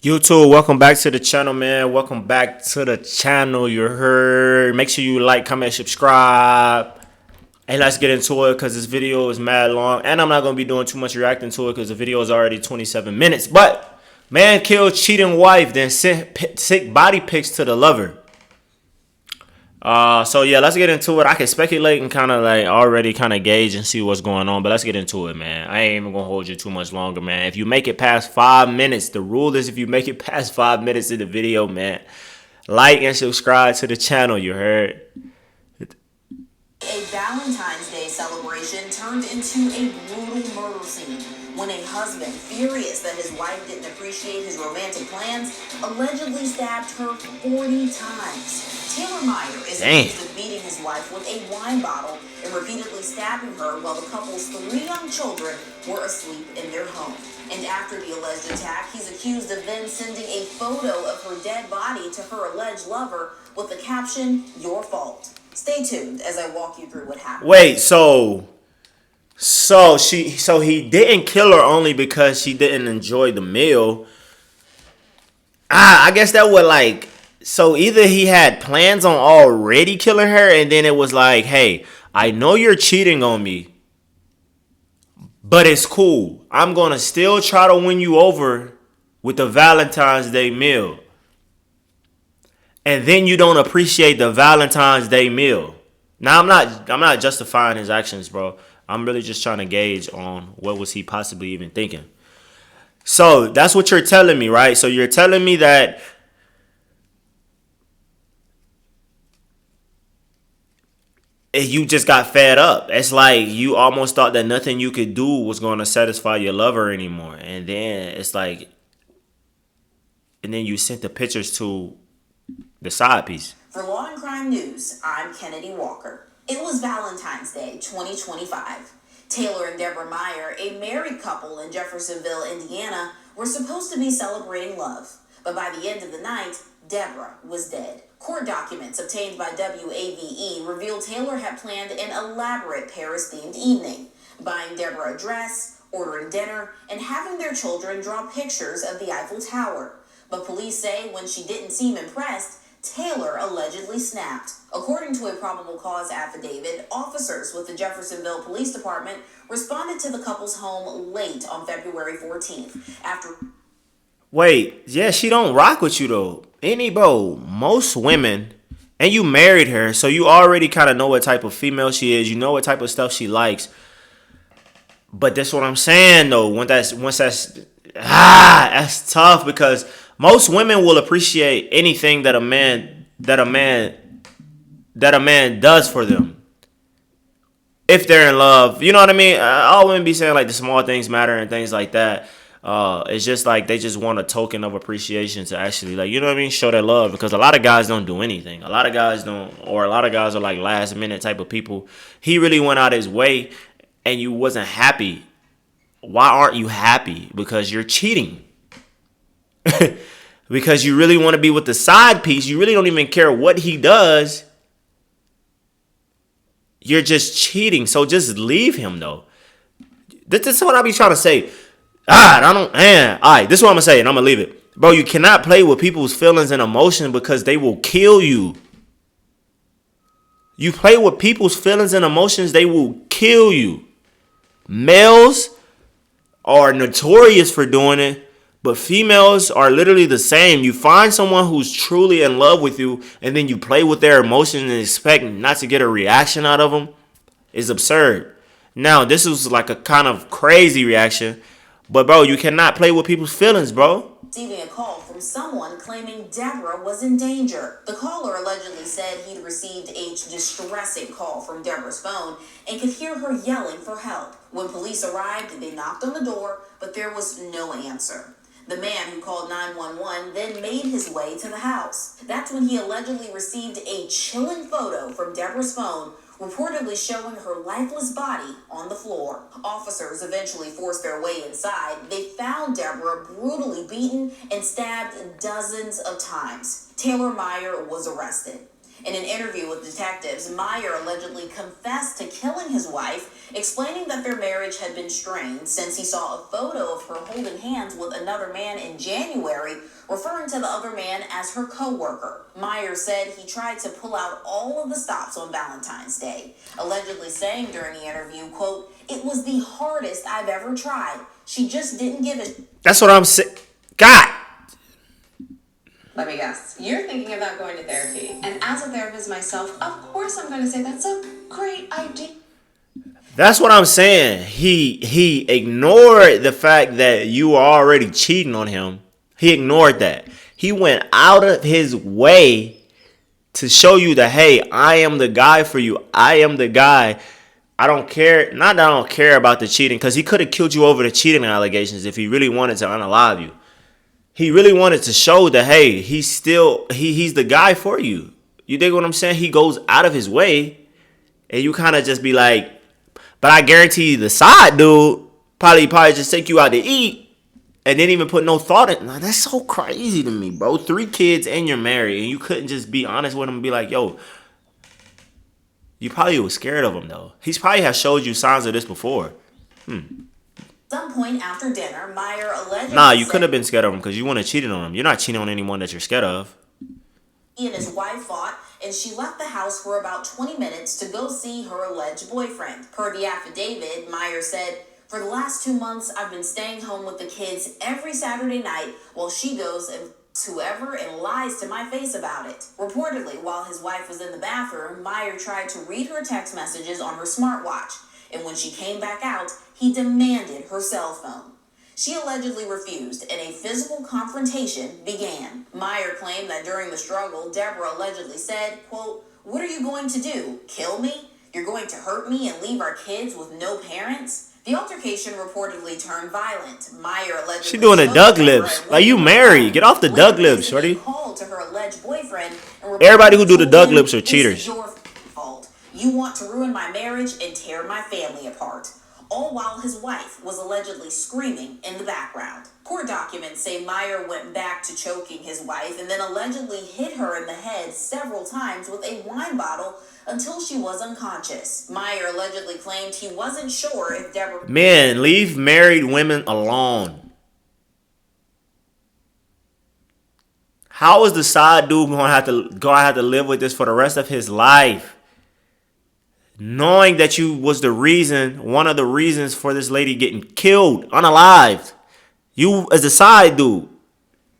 YouTube, welcome back to the channel, man. Welcome back to the channel. You heard. Make sure you like, comment, subscribe. Hey, let's get into it because this video is mad long. And I'm not going to be doing too much reacting to it because the video is already 27 minutes. But man killed cheating wife, then sent sick body pics to the lover. So yeah, let's get into it. I can speculate and kind of like already kind of gauge and see what's going on, but let's get into it, man. I ain't even gonna hold you too much longer, man. If you make it past 5 minutes, the rule is if you make it past 5 minutes of the video, man, like and subscribe to the channel. You heard? A Valentine's Day celebration turned into a brutal murder scene when a husband, furious that his wife didn't appreciate his romantic plans, allegedly stabbed her 40 times. Taylor Meyer is accused of beating his wife with a wine bottle and repeatedly stabbing her while the couple's 3 young children were asleep in their home. And after the alleged attack, he's accused of then sending a photo of her dead body to her alleged lover with the caption, "Your fault." Stay tuned as I walk you through what happened. Wait, so he didn't kill her only because she didn't enjoy the meal. I guess that would like, so either he had plans on already killing her and then it was like, hey, I know you're cheating on me, but it's cool. I'm going to still try to win you over with the Valentine's Day meal. And then you don't appreciate the Valentine's Day meal. Now I'm not justifying his actions, bro. I'm really just trying to gauge on what was he possibly even thinking. So that's what you're telling me, right? So you're telling me that you just got fed up. It's like you almost thought that nothing you could do was going to satisfy your lover anymore. And then it's like, and then you sent the pictures to the side piece. For Law and Crime News, I'm Kennedy Walker. It was Valentine's Day 2025. Taylor and Deborah Meyer, a married couple in Jeffersonville, Indiana, were supposed to be celebrating love. But by the end of the night, Deborah was dead. Court documents obtained by WAVE revealed Taylor had planned an elaborate Paris-themed evening, buying Deborah a dress, ordering dinner, and having their children draw pictures of the Eiffel Tower. But police say when she didn't seem impressed, Taylor allegedly snapped. According to a probable cause affidavit, officers with the Jeffersonville Police Department responded to the couple's home late on February 14th after... Wait, yeah, she don't rock with you though. Most women, and you married her, so you already kind of know what type of female she is. You know what type of stuff she likes. But that's what I'm saying though. That's tough because most women will appreciate anything that a man does for them if they're in love. You know what I mean? All women be saying like the small things matter and things like that. It's just like they just want a token of appreciation to actually, like, you know what I mean, show their love, because a lot of guys don't do anything. A lot of guys don't, or a lot of guys are like last minute type of people. He really went out his way and you wasn't happy. Why aren't you happy? Because you're cheating. Because you really want to be with the side piece. You really don't even care what he does. You're just cheating. So just leave him though. This is what I be trying to say. Alright, this is what I'm gonna say, and I'm gonna leave it. Bro, you cannot play with people's feelings and emotions because they will kill you. You play with people's feelings and emotions, they will kill you. Males are notorious for doing it, but females are literally the same. You find someone who's truly in love with you, and then you play with their emotions and expect not to get a reaction out of them. It's absurd. Now, this was like a kind of crazy reaction. But, bro, you cannot play with people's feelings, bro. Receiving a call from someone claiming Deborah was in danger. The caller allegedly said he'd received a distressing call from Deborah's phone and could hear her yelling for help. When police arrived, they knocked on the door, but there was no answer. The man who called 911 then made his way to the house. That's when he allegedly received a chilling photo from Deborah's phone, reportedly showing her lifeless body on the floor. Officers eventually forced their way inside. They found Deborah brutally beaten and stabbed dozens of times. Taylor Meyer was arrested. In an interview with detectives, Meyer allegedly confessed to killing his wife, explaining that their marriage had been strained since he saw a photo of her holding hands with another man in January, referring to the other man as her co-worker. Meyer said he tried to pull out all of the stops on Valentine's Day, allegedly saying during the interview, quote, "It was the hardest I've ever tried. She just didn't give it." That's what I'm saying. God. Let me guess. You're thinking about going to therapy. And as a therapist myself, of course I'm going to say that's a great idea. That's what I'm saying. He ignored the fact that you were already cheating on him. He ignored that. He went out of his way to show you that, hey, I am the guy for you. I am the guy. I don't care. Not that I don't care about the cheating, because he could have killed you over the cheating allegations if he really wanted to unalive you. He really wanted to show that, hey, he's the guy for you. You dig what I'm saying? He goes out of his way, and you kind of just be like, but I guarantee you the side dude probably just take you out to eat and didn't even put no thought in. Now, that's so crazy to me, bro. 3 kids and you're married, and you couldn't just be honest with him and be like, yo, you probably was scared of him, though. He's probably has showed you signs of this before. Some point after dinner, Meyer allegedly Nah, you said couldn't have been scared of him because you wouldn't have cheated on him. You're not cheating on anyone that you're scared of. he and his wife fought, and she left the house for about 20 minutes to go see her alleged boyfriend. Per the affidavit, Meyer said, "For the last 2 months, I've been staying home with the kids every Saturday night while she goes and whoever and lies to my face about it." Reportedly, while his wife was in the bathroom, Meyer tried to read her text messages on her smartwatch, and when she came back out, he demanded her cell phone. She allegedly refused, and a physical confrontation began. Meyer claimed that during the struggle, Deborah allegedly said, quote, "What are you going to do? Kill me? You're going to hurt me and leave our kids with no parents?" The altercation reportedly turned violent. Meyer allegedly She doing the choked Doug Deborah lips. and Like, you later married. Get off the later Doug lips, received shorty. a call to her alleged boyfriend and Everybody who do the reportedly Doug told lips him, are cheaters. "It's your fault. You want to ruin my marriage and tear my family apart." All while his wife was allegedly screaming in the background. Court documents say Meyer went back to choking his wife and then allegedly hit her in the head several times with a wine bottle until she was unconscious. Meyer allegedly claimed he wasn't sure if Deborah... Man, leave married women alone. How is the side dude gonna have to live with this for the rest of his life? Knowing that you was one of the reasons for this lady getting killed, unalived. You as a side dude.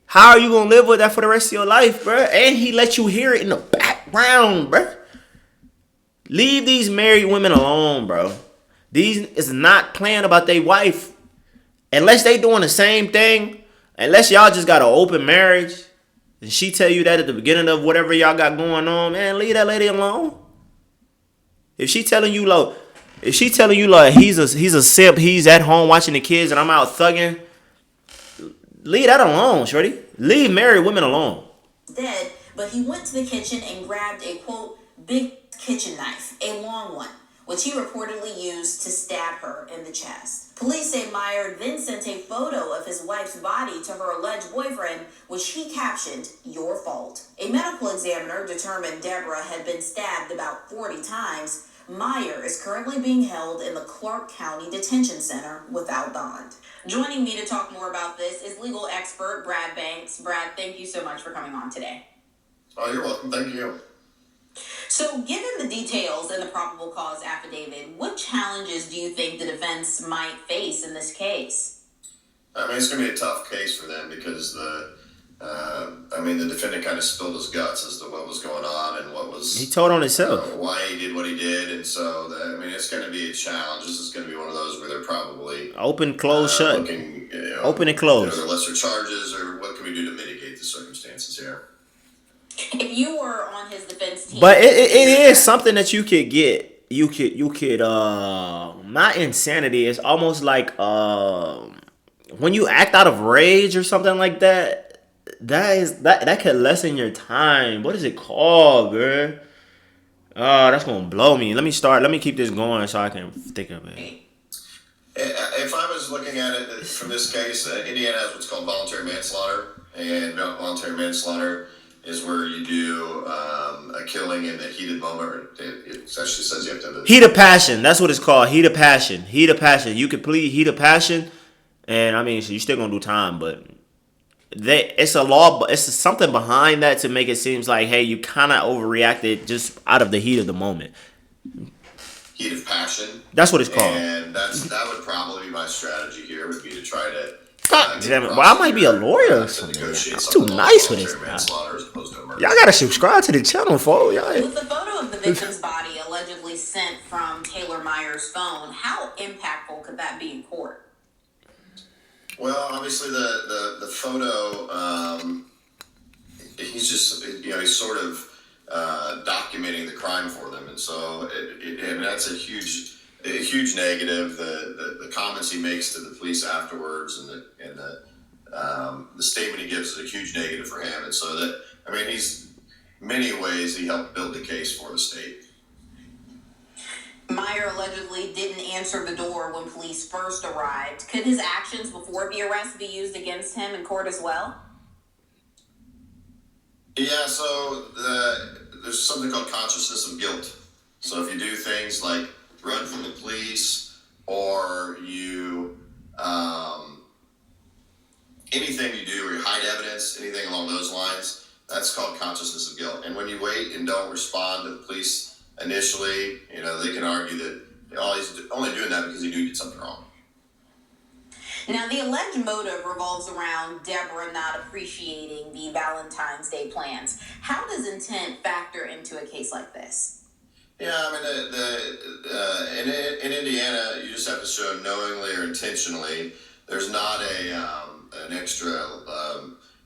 How are you gonna live with that for the rest of your life, bro? And he let you hear it in the background, bro. Leave these married women alone, bro. These is not playing about their wife. Unless they doing the same thing. Unless y'all just got an open marriage. And she tell you that at the beginning of whatever y'all got going on, man, leave that lady alone. If she telling you like he's a simp, he's at home watching the kids and I'm out thugging, leave that alone, shorty. Leave married women alone. Dead, but he went to the kitchen and grabbed a, quote, big kitchen knife, a long one, which he reportedly used to stab her in the chest. Police say Meyer then sent a photo of his wife's body to her alleged boyfriend, which he captioned, "Your fault." A medical examiner determined Deborah had been stabbed about 40 times. Meyer is currently being held in the Clark County Detention Center without bond. Joining me to talk more about this is legal expert Brad Banks. Brad, thank you so much for coming on today. Oh, you're welcome. Thank you. So, given the details in the probable cause affidavit, what challenges do you think the defense might face in this case? I mean, it's going to be a tough case for them because the defendant kind of spilled his guts as to what was going on and what was... He told on himself. Why he did what he did, and so, it's going to be a challenge. This is going to be one of those where they're probably... Open, close, shut. Looking, Open and close. Or lesser charges, or what can we do to mitigate the circumstances here? If you were on his defense team... But it is something that you could get. You could not insanity. It's almost like when you act out of rage or something like that. That could lessen your time. What is it called, bro? That's gonna blow me. Let me keep this going so I can think of it. If I was looking at it from this case, Indiana has what's called voluntary manslaughter, and voluntary manslaughter is where you do a killing in the heated moment. It actually says you have to have Heat of passion. That's what it's called. Heat of passion. Heat of passion. You could plead heat of passion, and I mean, so you're still gonna do time, but it's a law. It's something behind that to make it seems like, hey, you kind of overreacted just out of the heat of the moment. heat of passion. That's what it's called. And that would probably be my strategy here. Would be to try to. God damn it! Well, I might be a lawyer or something. I'm too nice for this guy. Y'all gotta subscribe to the channel, folks. With the photo of the victim's body allegedly sent from Taylor Meyer's phone, how impactful could that be in court? Well, obviously the photo, he's just, he's sort of documenting the crime for them, and so and that's a huge negative. The comments he makes to the police afterwards, and the statement he gives is a huge negative for him, and so that, I mean, he's many ways he helped build the case for the state. Meyer allegedly didn't answer the door when police first arrived. Could his actions before the arrest be used against him in court as well? Yeah, so there's something called consciousness of guilt. So if you do things like run from the police, or you anything you do, or you hide evidence, anything along those lines, that's called consciousness of guilt. And when you wait and don't respond to the police initially, they can argue that he's only doing that because he knew he did something wrong. Now, the alleged motive revolves around Deborah not appreciating the Valentine's Day plans. How does intent factor into a case like this? Yeah, I mean, in Indiana, you just have to show knowingly or intentionally. There's not an extra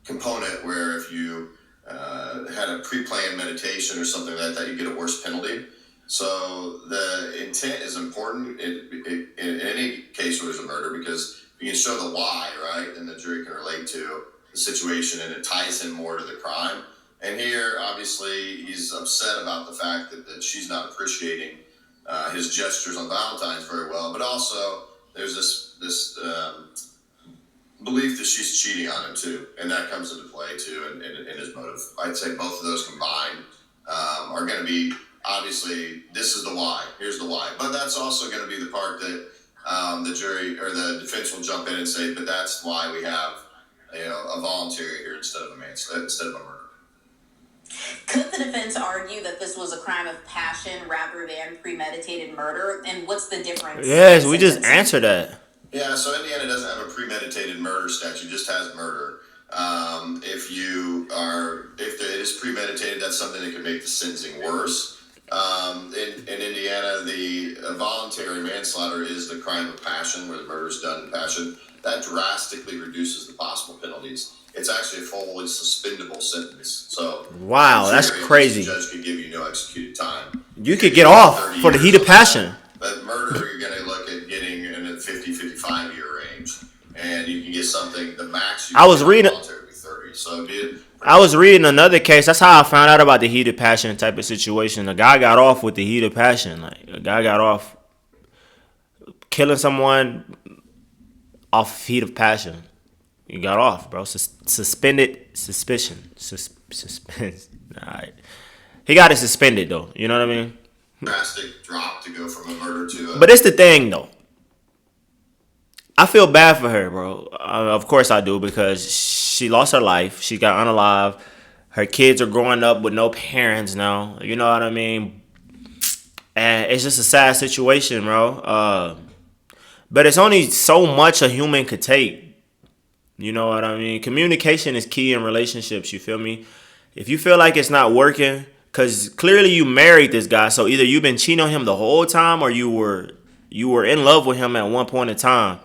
component where if you had a pre-planned meditation or something like that, you get a worse penalty. So the intent is important in any case where there's a murder, because if you can show the why, right, then the jury can relate to the situation and it ties him more to the crime. And here, obviously, he's upset about the fact that she's not appreciating his gestures on Valentine's very well, but also there's this belief that she's cheating on him too, and that comes into play too in his motive. I'd say both of those combined are going to be, obviously, this is the why. Here's the why, but that's also going to be the part that the jury or the defense will jump in and say, but that's why we have a voluntary here instead of a murder. Could the defense argue that this was a crime of passion rather than premeditated murder? And what's the difference? Yes, we just answered that. Yeah, so Indiana doesn't have a premeditated murder statute; just has murder. If it is premeditated, that's something that can make the sentencing worse. In Indiana, the voluntary manslaughter is the crime of passion, where the murder is done in passion. That drastically reduces the possible penalties. It's actually a fully suspendable sentence. So, wow, that's crazy. The judge could give you no executed time. You could get off for the heat of passion. But murder, you're going to look at getting in the 50-55 year range, and you can get something. The max you I was reading. 30. So I was reading another case. That's how I found out about the heat of passion type of situation. A guy got off with the heat of passion. Like, a guy got off killing someone off heat of passion. He got off, bro. Suspended suspicion. Suspend. All right. He got it suspended though. You know what I mean? Drastic drop to go from a murder to a. But it's the thing though. I feel bad for her, bro. Of course I do, because she lost her life. She got unalive. Her kids are growing up with no parents now. You know what I mean? And it's just a sad situation, bro. But it's only so much a human could take. You know what I mean? Communication is key in relationships, you feel me? If you feel like it's not working, because clearly you married this guy, so either you've been cheating on him the whole time, or you were in love with him at one point in time.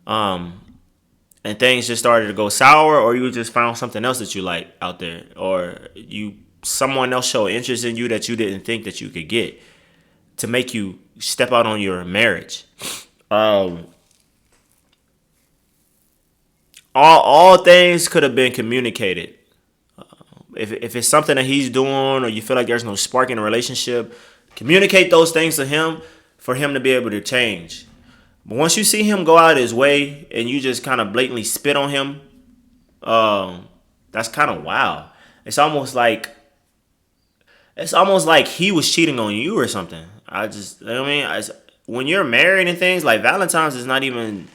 And things just started to go sour, or you just found something else that you like out there, or someone else showed interest in you that you didn't think that you could get to make you step out on your marriage. All things could have been communicated. If it's something that he's doing, or you feel like there's no spark in a relationship, communicate those things to him for him to be able to change. But once you see him go out his way and you just kind of blatantly spit on him, that's kind of wild. it's almost like he was cheating on you or something. You know what I mean? When you're married and things like Valentine's is not even.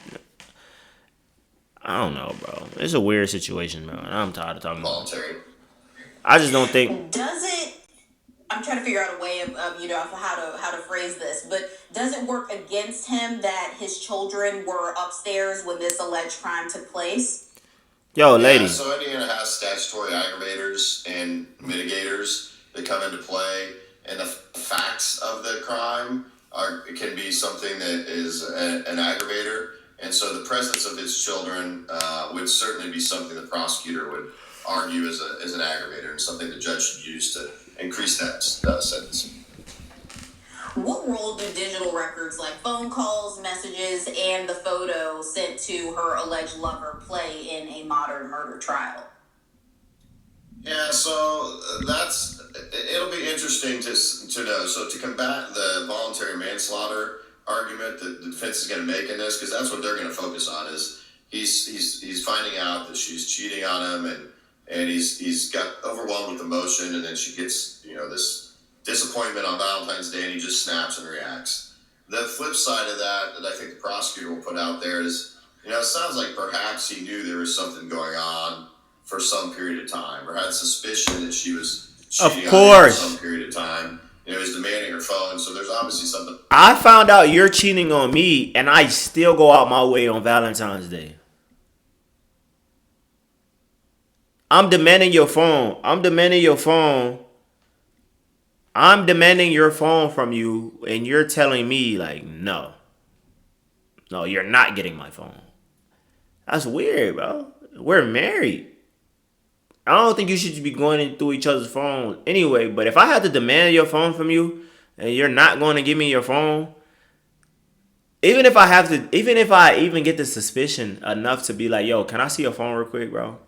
I don't know, bro. It's a weird situation, bro. And I'm tired of talking about it. Voluntary. I just don't think. Does it? I'm trying to figure out a way of how to phrase this, but does it work against him that his children were upstairs when this alleged crime took place? Yo, Yeah, lady. so Indiana has statutory aggravators and mitigators that come into play, and the facts of the crime can be something that is an aggravator. And so the presence of his children would certainly be something the prosecutor would argue as an aggravator and something the judge should use to increase that sentence. What role do digital records like phone calls, messages, and the photo sent to her alleged lover play in a modern murder trial? Yeah, so it'll be interesting to know. So to combat the voluntary manslaughter argument that the defense is going to make in this, because that's what they're going to focus on, is he's finding out that she's cheating on him, and he's got overwhelmed with emotion, and then she gets this disappointment on Valentine's Day, and he just snaps and reacts. The flip side of that I think the prosecutor will put out there is, it sounds like perhaps he knew there was something going on for some period of time, or had suspicion that she was cheating on him for some period of time. He's demanding her phone, so there's obviously something. I found out you're cheating on me, and I still go out my way on Valentine's Day. I'm demanding your phone. I'm demanding your phone from you, and you're telling me, like, no, you're not getting my phone. That's weird, bro. We're married. I don't think you should be going through each other's phone anyway, but if I had to demand your phone from you, and you're not going to give me your phone, even if I even get the suspicion enough to be like, yo, can I see your phone real quick, bro?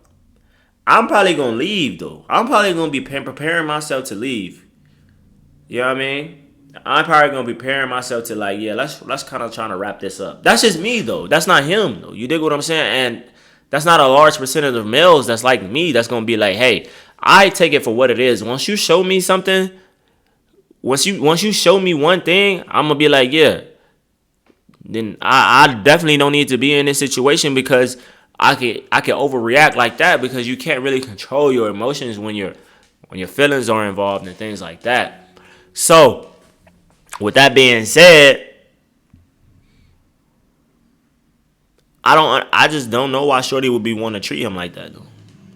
I'm probably going to leave, though. I'm probably going to be preparing myself to leave. You know what I mean? I'm probably going to be preparing myself to, like, yeah, let's kind of trying to wrap this up. That's just me, though. That's not him, though. You dig what I'm saying? And that's not a large percentage of males that's like me that's going to be like, hey, I take it for what it is. Once you show me something, once you show me one thing, I'm going to be like, yeah. Then I definitely don't need to be in this situation, because I can overreact like that, because you can't really control your emotions when your feelings are involved and things like that. So, with that being said, I just don't know why Shorty would be wanting to treat him like that, though.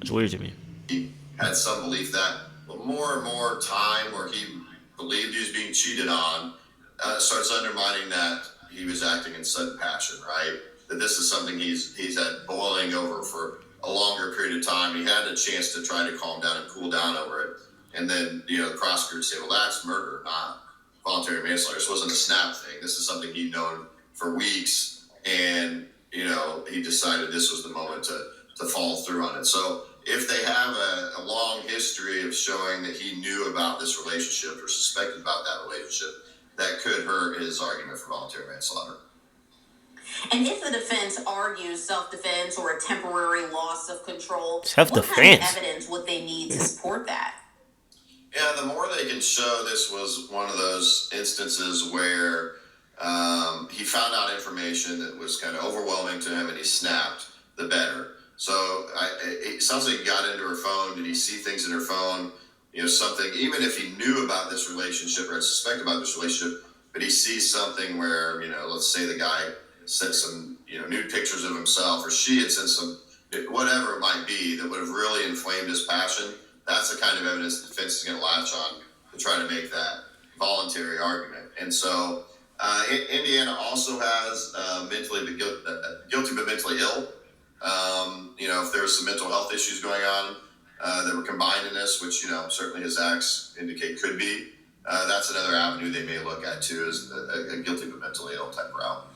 It's weird to me. He had some belief that more and more time where he believed he was being cheated on starts undermining that he was acting in sudden passion, right? That this is something he's had boiling over for a longer period of time. He had a chance to try to calm down and cool down over it. And then, the prosecutor say, well, that's murder, not voluntary manslaughter. This wasn't a snap thing. This is something he'd known for weeks. And, he decided this was the moment to follow through on it. So if they have a long history of showing that he knew about this relationship or suspected about that relationship, that could hurt his argument for voluntary manslaughter. And if the defense argues self-defense or a temporary loss of control, Self-defense. what kind of evidence would they need to support that? Yeah, the more they can show this was one of those instances where he found out information that was kind of overwhelming to him and he snapped, the better. So it sounds like he got into her phone. Did he see things in her phone? Something, even if he knew about this relationship or had suspected about this relationship, but he sees something where, let's say the guy sent some, nude pictures of himself, or she had sent some, whatever it might be, that would have really inflamed his passion. That's the kind of evidence the defense is going to latch on to try to make that voluntary argument. And so Indiana also has guilty but mentally ill. If there's some mental health issues going on that were combined in this, which, certainly his acts indicate could be, that's another avenue they may look at too, is a guilty but mentally ill type route.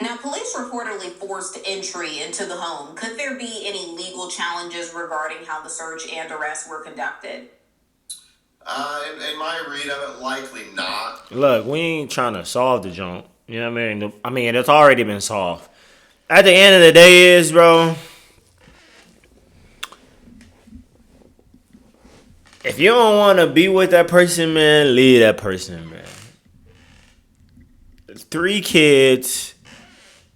Now, police reportedly forced entry into the home. Could there be any legal challenges regarding how the search and arrest were conducted? In my read of it, likely not. Look, we ain't trying to solve the junk. You know what I mean? It's already been solved. At the end of the day bro, If you don't want to be with that person, man, leave that person, man. 3 kids,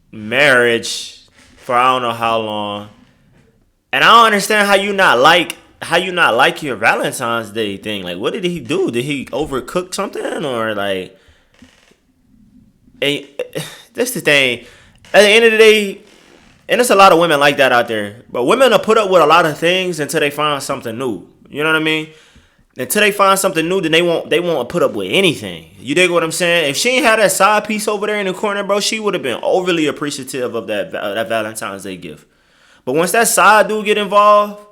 marriage for I don't know how long, and I don't understand how you not like your Valentine's Day thing. Like, what did he do? Did he overcook something or like? And that's the thing. At the end of the day, and there's a lot of women like that out there. But women will put up with a lot of things until they find something new. You know what I mean? Until they find something new, then they won't put up with anything. You dig what I'm saying? If she ain't had that side piece over there in the corner, bro, she would have been overly appreciative of that Valentine's Day gift. But once that side dude get involved,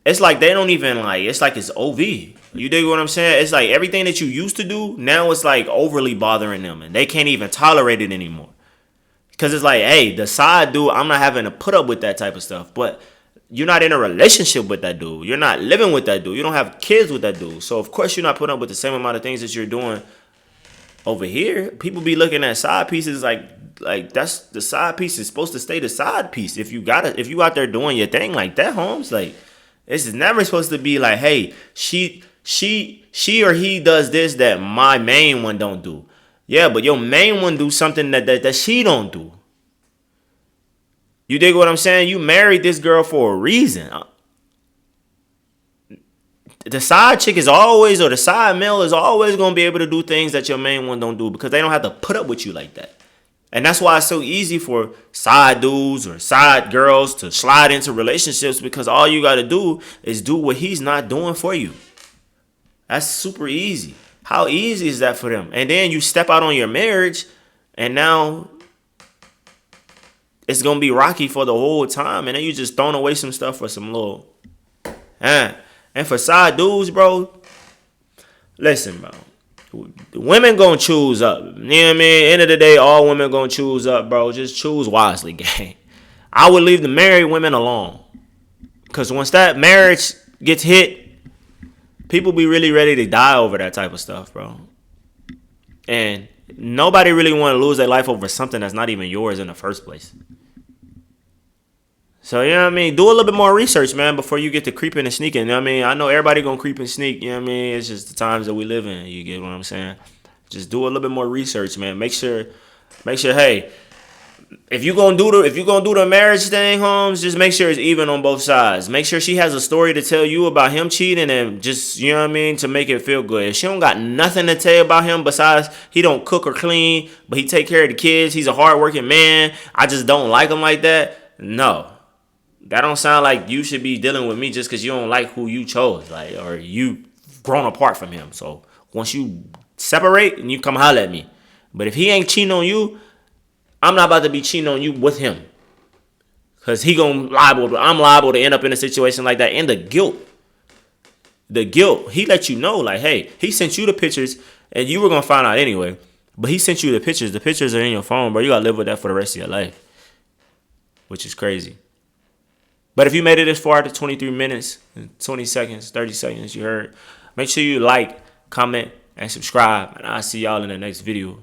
it's like they don't even like. It's like it's OV. You dig what I'm saying? It's like everything that you used to do now it's like overly bothering them, and they can't even tolerate it anymore. Cause it's like, hey, the side dude, I'm not having to put up with that type of stuff. But you're not in a relationship with that dude. You're not living with that dude. You don't have kids with that dude. So of course you're not putting up with the same amount of things that you're doing over here. People be looking at side pieces like that's the side piece is supposed to stay the side piece. If you out there doing your thing like that, Holmes, like this is never supposed to be like, hey, she or he does this that my main one don't do. Yeah, but your main one do something that she don't do. You dig what I'm saying? You married this girl for a reason. The side chick is always, or the side male is always going to be able to do things that your main one don't do because they don't have to put up with you like that. And that's why it's so easy for side dudes or side girls to slide into relationships because all you got to do is do what he's not doing for you. That's super easy. How easy is that for them? And then you step out on your marriage and now it's going to be rocky for the whole time. And then you just throwing away some stuff for some little... And for side dudes, bro, listen, bro. Women going to choose up. You know what I mean? End of the day, all women going to choose up, bro. Just choose wisely, gang. I would leave the married women alone. Because once that marriage gets hit, people be really ready to die over that type of stuff, bro. And nobody really want to lose their life over something that's not even yours in the first place. So, you know what I mean? Do a little bit more research, man, before you get to creeping and sneaking. You know what I mean? I know everybody going to creep and sneak. You know what I mean? It's just the times that we live in. You get what I'm saying? Just do a little bit more research, man. Make sure, hey, if you gonna do the marriage thing, Holmes, just make sure it's even on both sides. Make sure she has a story to tell you about him cheating and just, you know what I mean, to make it feel good. If she don't got nothing to tell you about him besides he don't cook or clean, but he take care of the kids, he's a hardworking man, I just don't like him like that, no. That don't sound like you should be dealing with me just because you don't like who you chose, like, or you grown apart from him. So once you separate, and you come holler at me. But if he ain't cheating on you, I'm not about to be cheating on you with him. Because I'm liable to end up in a situation like that. And the guilt, he let you know, like, hey, he sent you the pictures, and you were going to find out anyway. But he sent you the pictures. The pictures are in your phone, bro. You got to live with that for the rest of your life. Which is crazy. But if you made it this far to 23 minutes, 20 seconds, 30 seconds, you heard, make sure you like, comment, and subscribe. And I'll see y'all in the next video.